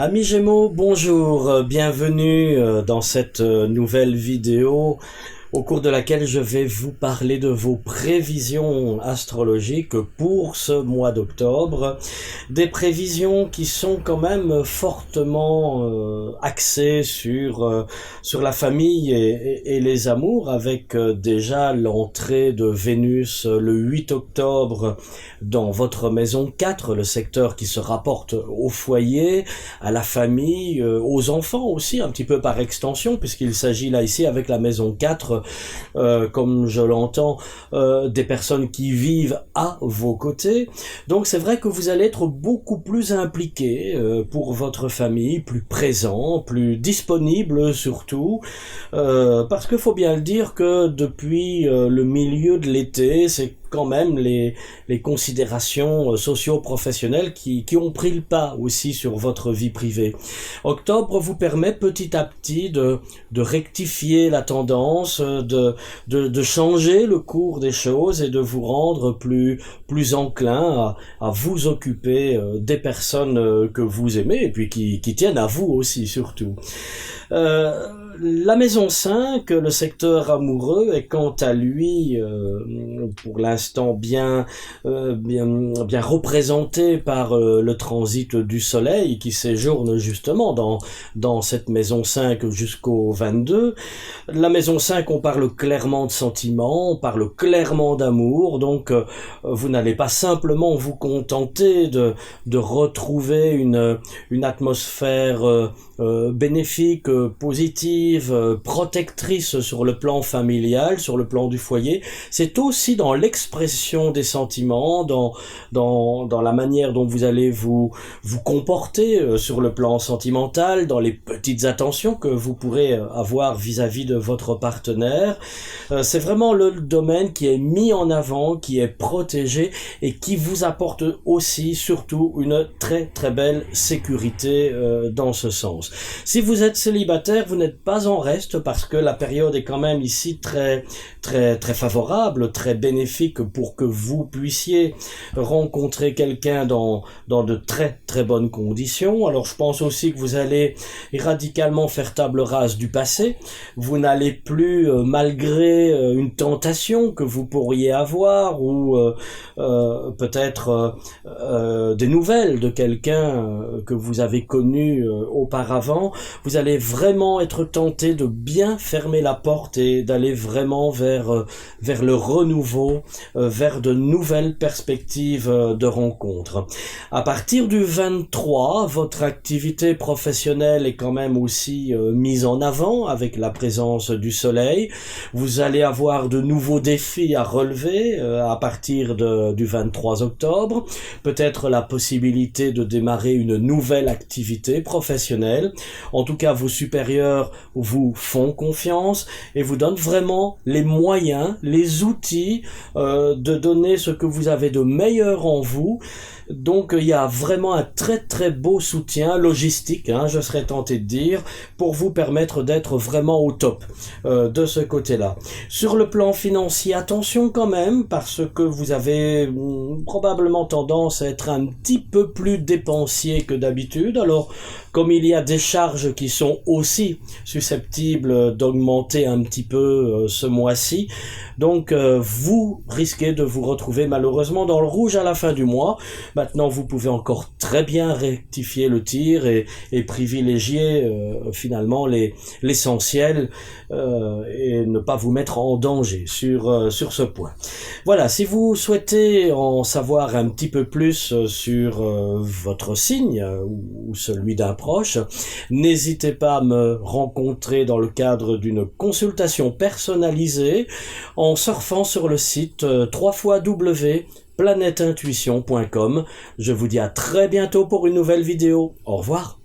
Amis Gémeaux, bonjour, bienvenue dans cette nouvelle vidéo au cours de laquelle je vais vous parler de vos prévisions astrologiques pour ce mois d'octobre. Des prévisions qui sont quand même fortement axées sur la famille et les amours, avec déjà l'entrée de Vénus le 8 octobre dans votre maison 4, le secteur qui se rapporte au foyer, à la famille, aux enfants aussi, un petit peu par extension, puisqu'il s'agit là ici avec la maison 4, comme je l'entends, des personnes qui vivent à vos côtés. Donc c'est vrai que vous allez être beaucoup plus impliqué pour votre famille, plus présent, plus disponible surtout, parce qu'il faut bien le dire que depuis le milieu de l'été, c'est quand même les considérations socio-professionnelles qui ont pris le pas aussi sur votre vie privée. Octobre vous permet petit à petit de rectifier la tendance, de changer le cours des choses et de vous rendre plus enclin à vous occuper des personnes que vous aimez et puis qui tiennent à vous aussi surtout. La maison 5, le secteur amoureux, est quant à lui, pour l'instant bien représenté par le transit du soleil qui séjourne justement dans cette maison 5 jusqu'au 22. La maison 5, on parle clairement de sentiments, on parle clairement d'amour, donc vous n'allez pas simplement vous contenter de retrouver une atmosphère bénéfique, positive, protectrice sur le plan familial, sur le plan du foyer. C'est aussi dans l'expression des sentiments, dans la manière dont vous allez vous comporter sur le plan sentimental, dans les petites attentions que vous pourrez avoir vis-à-vis de votre partenaire. C'est vraiment le domaine qui est mis en avant, qui est protégé et qui vous apporte aussi surtout une très très belle sécurité dans ce sens. Si vous êtes célibataire, vous n'êtes pas en reste parce que la période est quand même ici très très très favorable, très bénéfique pour que vous puissiez rencontrer quelqu'un dans de très très bonnes conditions. Alors je pense aussi que vous allez radicalement faire table rase du passé. Vous n'allez plus, malgré une tentation que vous pourriez avoir ou peut-être des nouvelles de quelqu'un que vous avez connu auparavant, vous allez vraiment être tenté de bien fermer la porte et d'aller vraiment vers le renouveau, vers de nouvelles perspectives de rencontres. À partir du 23, votre activité professionnelle est quand même aussi mise en avant avec la présence du soleil. Vous allez avoir de nouveaux défis à relever à partir du 23 octobre. Peut-être la possibilité de démarrer une nouvelle activité professionnelle. En tout cas, vos supérieurs vous font confiance et vous donnent vraiment les moyens, les outils de donner ce que vous avez de meilleur en vous. Donc il y a vraiment un très très beau soutien logistique, je serais tenté de dire, pour vous permettre d'être vraiment au top de ce côté-là. Sur le plan financier, attention quand même, parce que vous avez probablement tendance à être un petit peu plus dépensier que d'habitude. Alors, comme il y a des charges qui sont aussi susceptibles d'augmenter un petit peu ce mois-ci, donc vous risquez de vous retrouver malheureusement dans le rouge à la fin du mois. Maintenant, vous pouvez encore très bien rectifier le tir et privilégier finalement l'essentiel et ne pas vous mettre en danger sur ce point. Voilà, si vous souhaitez en savoir un petit peu plus sur votre signe ou celui d'un proche, n'hésitez pas à me rencontrer dans le cadre d'une consultation personnalisée en surfant sur le site www.planeteintuition.com. Je vous dis à très bientôt pour une nouvelle vidéo. Au revoir.